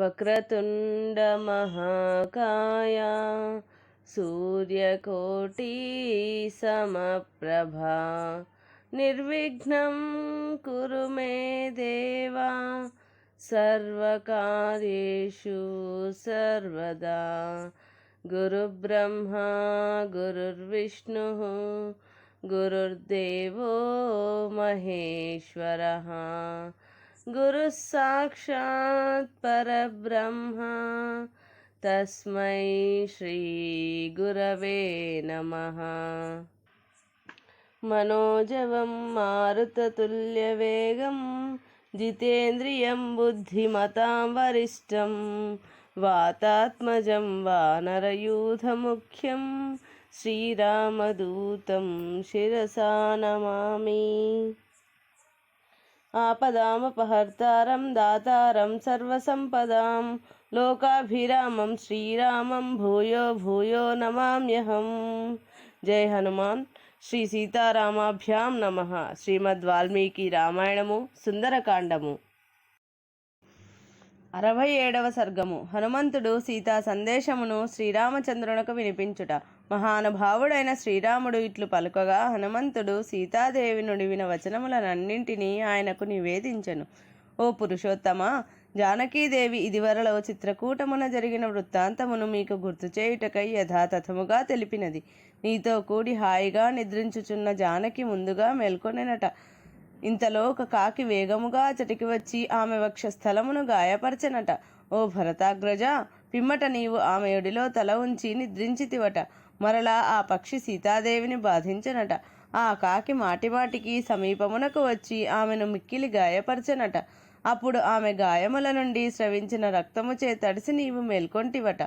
వక్రతుండ మహాకాయ సూర్యకోటి సమప్రభా నిర్విఘ్నం కురు మే దేవా సర్వకార్యేషు సర్వదా. గురుబ్రహ్మా గురుర్విష్ణుః గురుర్దేవో మహేశ్వరః గురుః సాక్షాత్ పరబ్రహ్మ తస్మై శ్రీ గురవే నమః. మనోజవం మారుతతుల్యవేగం జితేంద్రియం బుద్ధిమతాం వరిష్టం వాతాత్మజం వానరయూథముఖ్యం శ్రీరామదూతం శిరసా నమామి. ఆపదామపహర్తారం దాతారం సర్వసంపదాం లోకాభిరామం శ్రీరామం భూయో భూయో నమామ్యహం. జై హనుమాన్. శ్రీ సీతారామాభ్యాం నమః. శ్రీమద్ వాల్మీకి రామాయణము సుందరకాండము 67వ సర్గము. హనుమంతుడు సీతా సందేశమును శ్రీరామచంద్రునకు వినిపించుట. మహానుభావుడైన శ్రీరాముడు ఇట్లు పలుకగా హనుమంతుడు సీతాదేవి నుడివిన వచనములనన్నింటినీ ఆయనకు నివేదించెను. ఓ పురుషోత్తమ, జానకీదేవి ఇదివరలో చిత్రకూటమున జరిగిన వృత్తాంతమును మీకు గుర్తు చేయుటకై యథాతథముగా తెలిపినది. నీతో కూడి హాయిగా నిద్రించుచున్న జానకి ముందుగా మేల్కొనెనట. ఇంతలో ఒక కాకి వేగముగా అచటికి వచ్చి ఆమె వక్షస్థలమును గాయపరచెనట. ఓ భరతాగ్రజ, పిమ్మట నీవు ఆమె ఒడిలో తల ఉంచి నిద్రించితివట. మరలా ఆ పక్షి సీతాదేవిని బాధించెనట. ఆ కాకి మాటిమాటికి సమీపమునకు వచ్చి ఆమెను మిక్కిలి గాయపరచెనట. అప్పుడు ఆమె గాయముల నుండి స్రవించిన రక్తముచే తడిసి నీవు మేల్కొంటివట.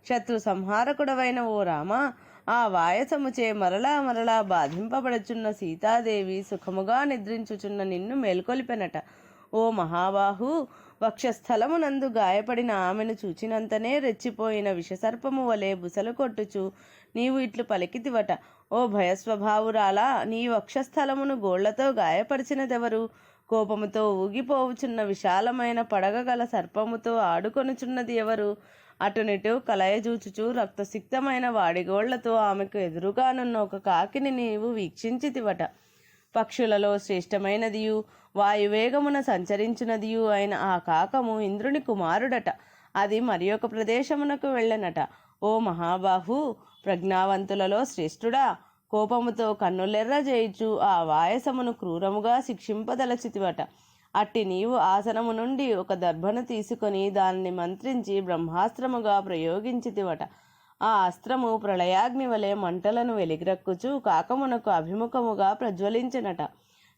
శత్రు సంహారకుడవైన ఓ రామ, ఆ వాయసముచే మరలా మరలా బాధింపబడుచున్న సీతాదేవి సుఖముగా నిద్రించుచున్న నిన్ను మేల్కొలిపెనట. ఓ మహాబాహు, వక్షస్థలమునందు గాయపడిన ఆమెను చూచినంతనే రెచ్చిపోయిన విషసర్పము వలె బుసలు కొట్టుచు నీవు ఇట్లు పలికితివట. ఓ భయస్వభావురాలా, నీ వక్షస్థలమును గోళ్లతో గాయపరిచినదెవరు? కోపముతో ఊగిపోవుచున్న విశాలమైన పడగ గల సర్పముతో ఆడుకొనుచున్నది ఎవరు? అటునిటు కలయజూచుచు రక్తసిక్తమైన వాడిగోళ్లతో ఆమెకు ఎదురుగానున్న ఒక కాకిని నీవు వీక్షించితివట. పక్షులలో శ్రేష్టమైనదియు వాయువేగమున సంచరించినదియు అయిన ఆ కాకము ఇంద్రుని కుమారుడట. అది మరి ఒక ప్రదేశమునకు వెళ్ళెనట. ఓ మహాబాహు, ప్రజ్ఞావంతులలో శ్రేష్ఠుడా, కోపముతో కన్నులెర్ర చేయుచు ఆ వాయసమును క్రూరముగా శిక్షింపదలచితివట. అట్టి నీవు ఆసనము నుండి ఒక దర్భను తీసుకొని దానిని మంత్రించి బ్రహ్మాస్త్రముగా ప్రయోగించితివట. ఆ అస్త్రము ప్రళయాగ్ని వలె మంటలను వెలిగిరక్కుచు కాకమునకు అభిముఖముగా ప్రజ్వలించెనట.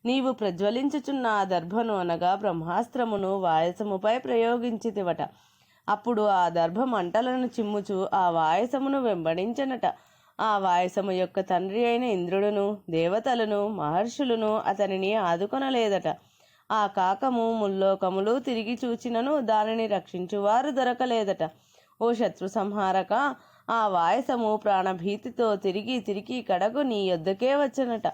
నీవు ప్రజ్వలించుచున్న ఆ దర్భను అనగా బ్రహ్మాస్త్రమును వాయసముపై ప్రయోగించితివట. అప్పుడు ఆ దర్భ మంటలను చిమ్ముచు ఆ వాయసమును వెంబడించెనట. ఆ వాయసము యొక్క తండ్రి అయిన ఇంద్రుడును దేవతలను మహర్షులను అతనిని ఆదుకొనలేదట. ఆ కాకము ముల్లోకములు తిరిగి చూచినను దానిని రక్షించువారు దొరకలేదట. ఓ శత్రు సంహారక, ఆ వాయసము ప్రాణభీతితో తిరిగి తిరిగి కడకు నీ యొద్దకే వచ్చనట.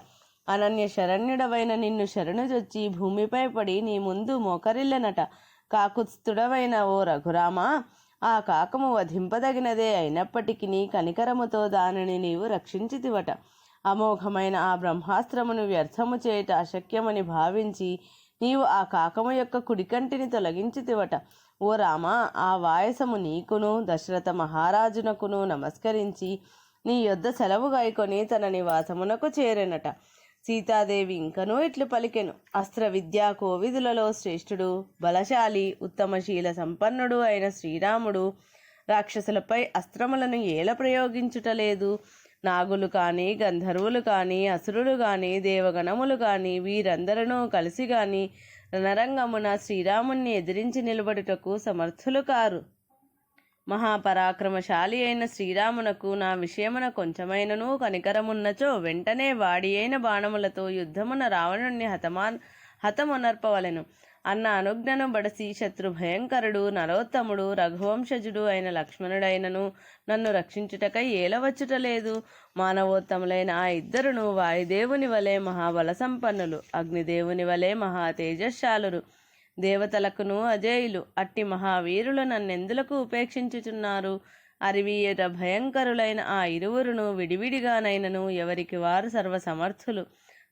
అనన్య శరణ్యుడవైన నిన్ను శరణుజొచ్చి భూమిపై పడి నీ ముందు మోకరిల్లెనట. కాకుత్స్థుడవైన ఓ రఘురామా, ఆ కాకము వధింపదగినదే అయినప్పటికీ కనికరముతో దానిని నీవు రక్షించితివట. అమోఘమైన ఆ బ్రహ్మాస్త్రమును వ్యర్థము చేయుట అశక్యమని భావించి నీవు ఆ కాకము యొక్క కుడికంటిని తొలగించితివట. ఓ రామ, ఆ వాయసము నీకును దశరథ మహారాజునకును నమస్కరించి నీ యొద్ద సెలవు గైకొని తన నివాసమునకు చేరెనట. సీతాదేవి ఇంకనూ ఇట్లు పలికెను. అస్త్ర విద్యా కోవిదులలో శ్రేష్ఠుడు, బలశాలి, ఉత్తమశీల సంపన్నుడు అయిన శ్రీరాముడు రాక్షసులపై అస్త్రములను ఏల ప్రయోగించుటలేదు. నాగులు కానీ, గంధర్వులు కానీ, అసురులు కానీ, దేవగణములు కానీ వీరందరూ కలిసి కానీ రణరంగమున శ్రీరాముణ్ణి ఎదిరించి నిలబడుటకు సమర్థులు కారు. మహాపరాక్రమశాలి అయిన శ్రీరామునకు నా విషయమున కొంచెమైనను కనికరమున్నచో వెంటనే వాడి అయిన బాణములతో యుద్ధమున రావణుణ్ణి హతమునర్పవలెను అన్న అనుజ్ఞను బడసి శత్రు భయంకరుడు నరోత్తముడు రఘువంశజుడు అయిన లక్ష్మణుడైనను నన్ను రక్షించుటకై ఏలవచ్చుటలేదు. మానవోత్తములైన ఆ ఇద్దరును వాయుదేవుని వలె మహాబల సంపన్నులు, అగ్నిదేవుని వలె మహా తేజశాలురు. దేవతలకును అజేయులు. అట్టి మహావీరులు నన్నెందులకు ఉపేక్షించుచున్నారు? అరివీర భయంకరులైన ఆ ఇరువురును విడివిడిగానైనను ఎవరికి వారు సర్వసమర్థులు.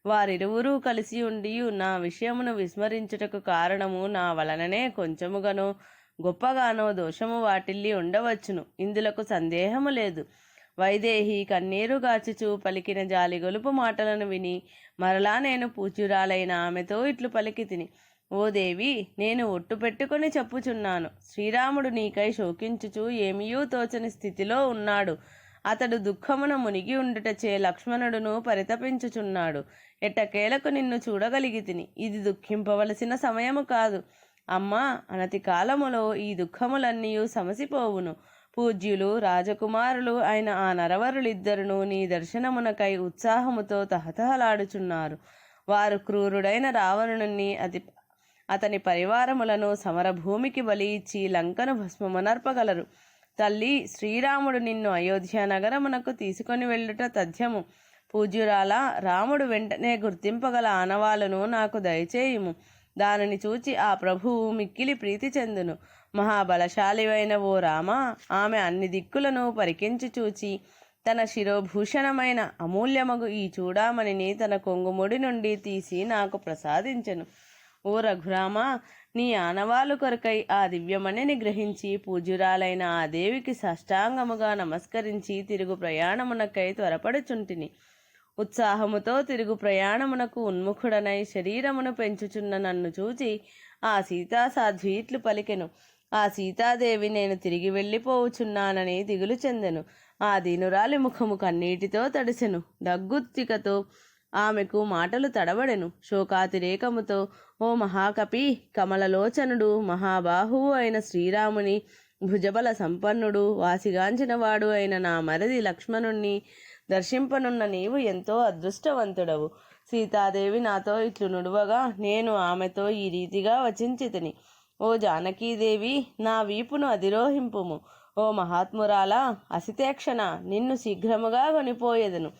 వారిరువురూ కలిసి ఉండి నా విషయమును విస్మరించుటకు కారణము నా వలననే కొంచెముగానో గొప్పగానో దోషము వాటిల్లి ఉండవచ్చును. ఇందులకు సందేహము లేదు. వైదేహి కన్నీరు గాచుచూ పలికిన జాలి గొలుపు మాటలను విని మరలా నేను పూజ్యురాలైన ఆమెతో ఇట్లు పలికి తిని, ఓ దేవి, నేను ఒట్టు పెట్టుకుని చెప్పుచున్నాను. శ్రీరాముడు నీకై శోకించుచు ఏమీయూ తోచని స్థితిలో ఉన్నాడు. అతడు దుఃఖమున మునిగి ఉండుటచే లక్ష్మణుడును పరితపించుచున్నాడు. ఎట్టకేలకు నిన్ను చూడగలిగి తిని. ఇది దుఃఖింపవలసిన సమయము కాదు. అమ్మా, అనతి కాలములో ఈ దుఃఖములన్నీ సమసిపోవును. పూజ్యులు రాజకుమారులు అయిన ఆ నరవరులిద్దరును నీ దర్శనమునకై ఉత్సాహముతో తహతహలాడుచున్నారు. వారు క్రూరుడైన రావణుని అతని పరివారములను సమరభూమికి బలి ఇచ్చి లంకను భస్మమునర్పగలరు. తల్లి, శ్రీరాముడు నిన్ను అయోధ్య నగరమునకు తీసుకొని వెళ్ళుట తథ్యము. పూజ్యురాల, రాముడు వెంటనే గుర్తింపగల ఆనవాలను నాకు దయచేయుము. దానిని చూచి ఆ ప్రభువు మిక్కిలి ప్రీతి చెందును. మహాబలశాలివైన ఓ రామ, ఆమె అన్ని దిక్కులను పరికించి చూచి తన శిరోభూషణమైన అమూల్యమగు ఈ చూడామణిని తన కొంగుముడి నుండి తీసి నాకు ప్రసాదించెను. ఓ రఘురామ, నీ ఆనవాలు కొరకై ఆ దివ్యమణిని గ్రహించి పూజ్యురాలైన ఆ దేవికి సాష్టాంగముగా నమస్కరించి తిరుగు ప్రయాణమునకై త్వరపడుచుంటిని. ఉత్సాహముతో తిరుగు ప్రయాణమునకు ఉన్ముఖుడనై శరీరమును పెంచుచున్న నన్ను చూచి ఆ సీతాసాధ్వి ఇట్లు పలికెను. ఆ సీతాదేవి నేను తిరిగి వెళ్ళిపోవుచున్నానని దిగులు చెందెను. ఆ దీనురాలి ముఖము కన్నీటితో తడిసెను. దగ్గుత్తికతో ఆమెకు మాటలు తడబడెను. శోకాతిరేకముతో, ఓ మహాకపి, కమలలోచనుడు, మహాబాహువు అయిన శ్రీరాముని భుజబల సంపన్నుడు, వాసిగాంచినవాడు అయిన నా మరిది లక్ష్మణుణ్ణి దర్శింపనున్న నీవు ఎంతో అదృష్టవంతుడవు. సీతాదేవి నాతో ఇట్లు నుడువగా నేను ఆమెతో ఈ రీతిగా వచించితిని. ఓ జానకీదేవి, నా వీపును అధిరోహింపుము. ఓ మహాత్మురాలా, అసితేక్షణ, నిన్ను శీఘ్రముగా కొనిపోయేదను.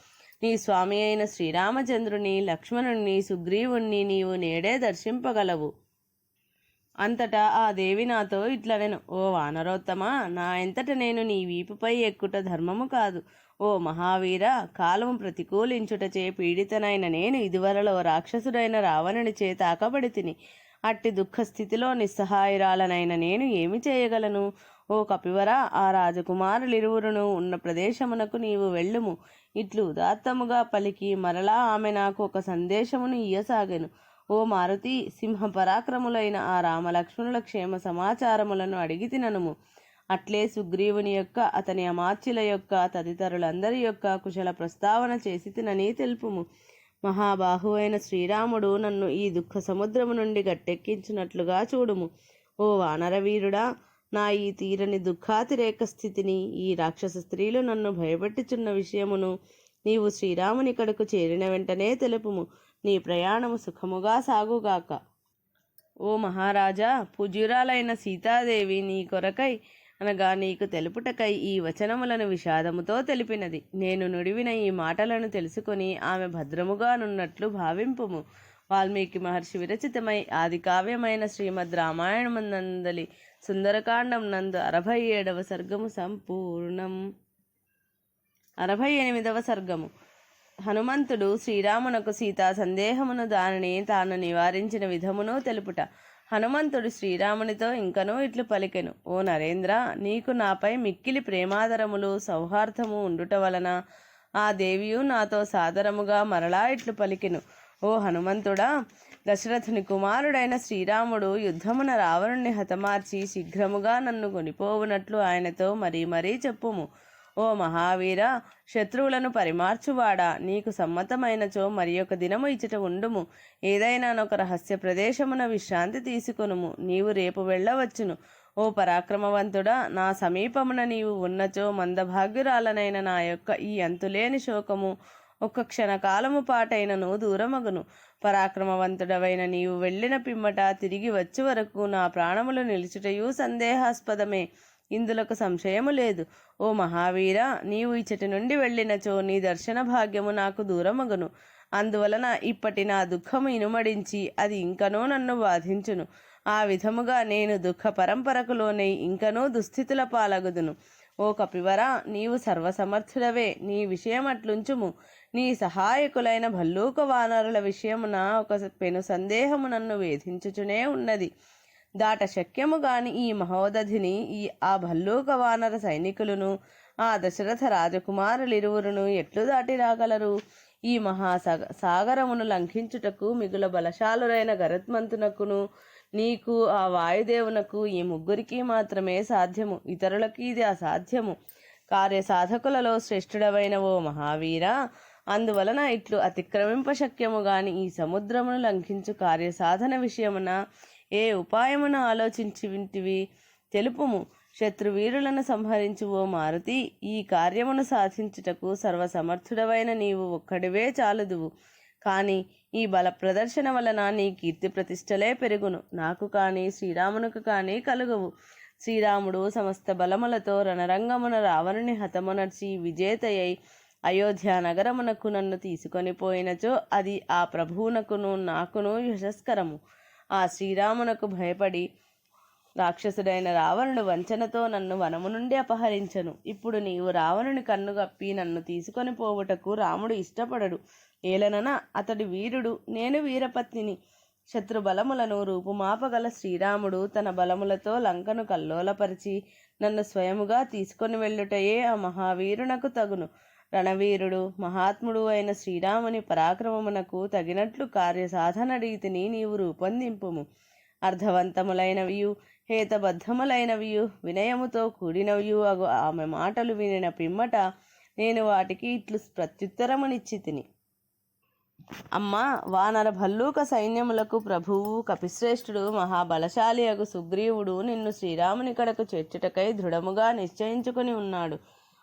నీ స్వామి అయిన శ్రీరామచంద్రుని, లక్ష్మణుణ్ణి, సుగ్రీవుణ్ణి నీవు నేడే దర్శింపగలవు. అంతటా ఆ దేవి నాతో ఇట్లనెను. ఓ వానరోత్తమ, నా ఎంతట నేను నీ వీపుపై ఎక్కుట ధర్మము కాదు. ఓ మహావీర, కాలము ప్రతికూలించుటచే పీడితనైన నేను ఇదివరలో రాక్షసుడైన రావణుని చే తాకబడి తిని. అట్టి దుఃఖస్థితిలో నిస్సహాయురాలనైన నేను ఏమి చేయగలను? ఓ కపివర, ఆ రాజకుమారులిరువురును ఉన్న ప్రదేశమునకు నీవు వెళ్ళుము. ఇట్లు ఉదాత్తముగా పలికి మరలా ఆమె నాకు ఒక సందేశమును ఇయ్యసాగెను. ఓ మారుతి, సింహ పరాక్రములైన ఆ రామలక్ష్మణుల క్షేమ సమాచారములను అడిగి తిననుము. అట్లే సుగ్రీవుని యొక్క, అతని అమాత్యుల యొక్క, తదితరులందరి యొక్క కుశల ప్రస్తావన చేసి తినని తెలుపుము. మహాబాహు అయిన శ్రీరాముడు నన్ను ఈ దుఃఖ సముద్రము నుండి గట్టెక్కించినట్లుగా చూడుము. ఓ వానరవీరుడా, నా ఈ తీరని దుఃఖాతిరేక స్థితిని, ఈ రాక్షస స్త్రీలు నన్ను భయపెట్టుచున్న విషయమును నీవు శ్రీరాముని కడకు చేరిన వెంటనే తెలుపుము. నీ ప్రయాణము సుఖముగా సాగుగాక. ఓ మహారాజా, పూజ్యురాలైన సీతాదేవి నీ కొరకై అనగా నీకు తెలుపుటకై ఈ వచనములను విషాదముతో తెలిపినది. నేను నుడివిన ఈ మాటలను తెలుసుకొని ఆమె భద్రముగానున్నట్లు భావింపుము. వాల్మీకి మహర్షి విరచితమై ఆది కావ్యమైన శ్రీమద్ రామాయణమునందలి సుందరకాండం నందు 67వ సర్గము సంపూర్ణం. 68వ సర్గము. హనుమంతుడు శ్రీరామునకు సీతా సందేహమును దానిని తాను నివారించిన విధమును తెలుపుట. హనుమంతుడు శ్రీరామునితో ఇంకనూ ఇట్లు పలికెను. ఓ నరేంద్ర, నీకు నాపై మిక్కిలి ప్రేమాదరములు సౌహార్దము ఉండుట వలన ఆ దేవియు నాతో సాదరముగా మరలా ఇట్లు పలికెను. ఓ హనుమంతుడా, దశరథుని కుమారుడైన శ్రీరాముడు యుద్ధమున రావణుని హతమార్చి శీఘ్రముగా నన్ను కొనిపోవునట్లు ఆయనతో మరీ మరీ చెప్పుము. ఓ మహావీర, శత్రువులను పరిమార్చువాడా, నీకు సమ్మతమైనచో మరి ఒక దినము ఇచ్చట ఉండుము. ఏదైనానొక రహస్య ప్రదేశమున విశ్రాంతి తీసుకొనుము. నీవు రేపు వెళ్ళవచ్చును. ఓ పరాక్రమవంతుడా, నా సమీపమున నీవు ఉన్నచో మందభాగ్యురాలనైన నా యొక్క ఈ అంతులేని శోకము ఒక్క క్షణకాలము పాటైనను దూరమగును. పరాక్రమవంతుడవైన నీవు వెళ్ళిన పిమ్మట తిరిగి వచ్చి వరకు నా ప్రాణములు నిలుచుటయు సందేహాస్పదమే. ఇందులకు సంశయము లేదు. ఓ మహావీర, నీవు ఇచ్చటి నుండి వెళ్ళినచో నీ దర్శన భాగ్యము నాకు దూరమగును. అందువలన ఇప్పటి నా దుఃఖము ఇనుమడించి అది ఇంకనూ నన్ను బాధించును. ఆ విధముగా నేను దుఃఖ పరంపరకు లోనై ఇంకనూ దుస్థితుల పాలగుదును. ఓ కపివర, నీవు సర్వసమర్థుడవే. నీ విషయం అట్లుంచుము. నీ సహాయకులైన భల్లూక వానరుల విషయమున ఒక పెను సందేహము నన్ను వేధించుచునే ఉన్నది. దాట శక్యము గాని ఈ మహోదధిని ఆ భల్లూక వానర సైనికులను ఆ దశరథ రాజకుమారులిరువురును ఎట్లు దాటి రాగలరు? ఈ సాగరమును లంఘించుటకు మిగుల బలశాలురైన గరుత్మంతునకును నీకు ఆ వాయుదేవునకు ఈ ముగ్గురికి మాత్రమే సాధ్యము. ఇతరులకి ఇది అసాధ్యము. కార్యసాధకులలో శ్రేష్ఠుడవైన ఓ మహావీర, అందువలన ఇట్లు అతిక్రమింప శక్యము గాని ఈ సముద్రమును లంఘించు కార్యసాధన విషయమున ఏ ఉపాయమును ఆలోచించి వింటివి తెలుపుము. శత్రువీరులను సంహరించు ఓ మారుతి, ఈ కార్యమును సాధించుటకు సర్వసమర్థుడవైన నీవు ఒక్కడివే చాలుదువు. కానీ ఈ బల ప్రదర్శన వలన నీ కీర్తి ప్రతిష్టలే పెరుగును. నాకు కానీ శ్రీరామునకు కానీ కలుగవు. శ్రీరాముడు సమస్త బలములతో రణరంగమున రావణుని హతమునర్చి విజేతయై అయోధ్య నగరమునకు నన్ను తీసుకొని పోయినచో అది ఆ ప్రభువునకును నాకును యశస్కరము. ఆ శ్రీరామునకు భయపడి రాక్షసుడైన రావణుడు వంచనతో నన్ను వనము నుండి అపహరించను. ఇప్పుడు నీవు రావణుని కన్నుగప్పి నన్ను తీసుకొని పోవుటకు రాముడు ఇష్టపడడు. ఏలనన అతడి వీరుడు, నేను వీరపత్నిని. శత్రు బలములను రూపుమాపగల శ్రీరాముడు తన బలములతో లంకను కల్లోలపరిచి నన్ను స్వయముగా తీసుకొని వెళ్ళుటయే ఆ మహావీరునకు తగును. రణవీరుడు మహాత్ముడు అయిన శ్రీరాముని పరాక్రమమునకు తగినట్లు కార్యసాధన రీతిని నీవు రూపొందింపుము. అర్థవంతములైనవియు హేతబద్ధములైనవియు వినయముతో కూడినవియు అగు ఆమె మాటలు వినిన పిమ్మట నేను వాటికి ఇట్లు ప్రత్యుత్తరమునిచ్చి తిని. అమ్మా, వానర భల్లూక సైన్యములకు ప్రభువు కపిశ్రేష్ఠుడు మహాబలశాలి అగు సుగ్రీవుడు నిన్ను శ్రీరాముని కడకు చేర్చుటకై దృఢముగా నిశ్చయించుకుని ఉన్నాడు.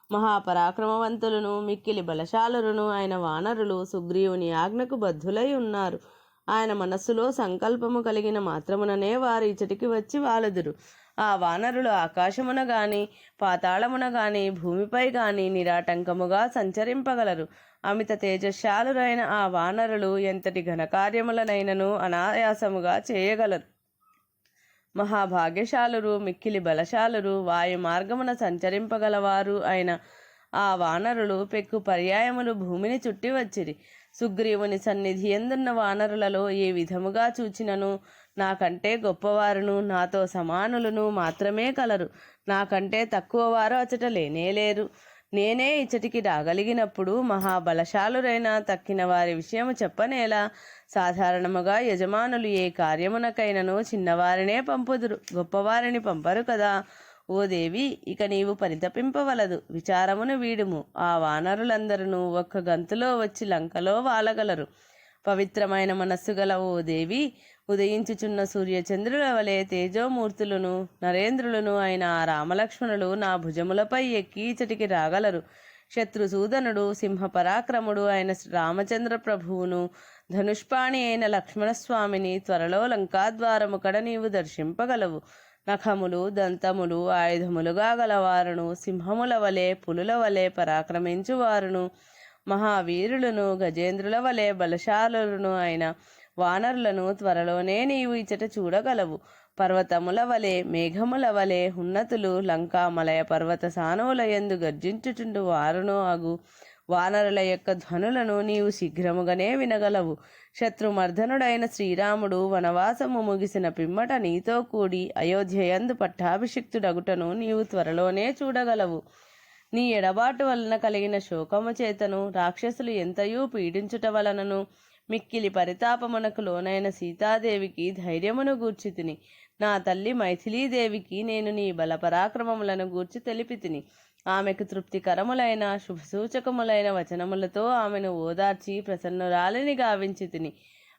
మహాపరాక్రమవంతులను మిక్కిలి బలశాలురును ఆయన వానరులు సుగ్రీవుని ఆజ్ఞకు బద్ధులై ఉన్నారు. ఆయన మనస్సులో సంకల్పము కలిగిన మాత్రముననే వారు ఇచ్చటికి వచ్చి వాలదురు. ఆ వానరులు ఆకాశమున గాని పాతాళమున గాని భూమిపై గాని నిరాటంకముగా సంచరింపగలరు. అమిత తేజశాలురైన ఆ వానరులు ఎంతటి ఘనకార్యములనైనను అనాయాసముగా చేయగలరు. మహాభాగ్యశాలురు, మిక్కిలి బలశాలురు, వాయు మార్గమున సంచరింపగలవారు అయిన ఆ వానరులు పెక్కు పర్యాయములు భూమిని చుట్టి వచ్చిరి. సుగ్రీవుని సన్నిధి ఎందున్న వానరులలో ఏ విధముగా చూచినను నాకంటే గొప్పవారును నాతో సమానులను మాత్రమే కలరు. నాకంటే తక్కువ వారు అచట లేనేలేరు. నేనే ఇచ్చటికి రాగలిగినప్పుడు మహాబలశాలురైన తక్కిన వారి విషయము చెప్పనేలా? సాధారణముగా యజమానులు ఏ కార్యమునకైనను చిన్నవారినే పంపుదురు, గొప్పవారిని పంపరు కదా. ఓ దేవి, ఇక నీవు పరితపింపవలదు. విచారమును వీడుము. ఆ వానరులందరూ ఒక్క గంతులో వచ్చి లంకలో వాలగలరు. పవిత్రమైన మనస్సు గల ఓ దేవి, ఉదయించుచున్న సూర్యచంద్రుల వలె తేజోమూర్తులను నరేంద్రులను అయిన ఆ రామలక్ష్మణులు నా భుజములపై ఎక్కి ఇచ్చటికి రాగలరు. శత్రుసూదనుడు సింహపరాక్రముడు అయిన రామచంద్ర ప్రభువును ధనుష్పాణి అయిన లక్ష్మణస్వామిని త్వరలో లంకాద్వారము కడ నీవు దర్శింపగలవు. నఖములు దంతములు ఆయుధములుగా గలవారును సింహముల వలె పులుల వలె పరాక్రమించువారును మహావీరులను గజేంద్రుల వలె బలశాలులను అయిన వానరులను త్వరలోనే నీవు ఇచ్చట చూడగలవు. పర్వతముల వలె మేఘముల వలె ఉన్నతులు లంకామలయ పర్వత సానువుల యందు గర్జించుచుండు వారును అగు వానరుల యొక్క ధ్వనులను నీవు శీఘ్రముగానే వినగలవు. శత్రుమర్ధనుడైన శ్రీరాముడు వనవాసము ముగిసిన పిమ్మట నీతో కూడి అయోధ్యయందు పట్టాభిషిక్తుడగుటను నీవు త్వరలోనే చూడగలవు. నీ ఎడబాటు వలన కలిగిన శోకము చేతను రాక్షసులు ఎంతయూ పీడించుట వలనను మిక్కిలి పరితాపమునకు లోనైన సీతాదేవికి ధైర్యమును గూర్చి తిని. నా తల్లి మైథిలీదేవికి నేను నీ బలపరాక్రమములను గూర్చి తెలిపి తిని. ఆమెకు తృప్తికరములైన శుభసూచకములైన వచనములతో ఆమెను ఓదార్చి ప్రసన్నురాలిని గావించి తిని.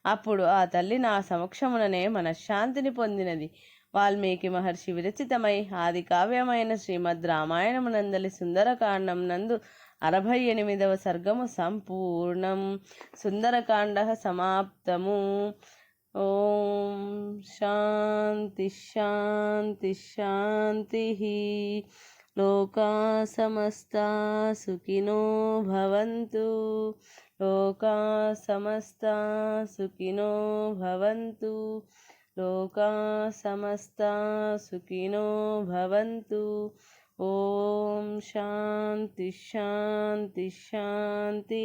అప్పుడు ఆ తల్లి నా సమక్షముననే మనశ్శాంతిని పొందినది. వాల్మీకి మహర్షి విరచితమై ఆది కావ్యమైన శ్రీమద్ రామాయణమునందలి సుందరకాండం నందు 68వ సర్గము సంపూర్ణం. సుందరకాండ సమాప్తము. ఓం శాంతి శాంతి శాంతి. లోకా సమస్తా సుఖినో భవంతు. లోకా సమస్తా సుఖినో భవంతు. లోకా సమస్తా సుఖినో భవంతు. ఓం శాంతి శాంతి శాంతి.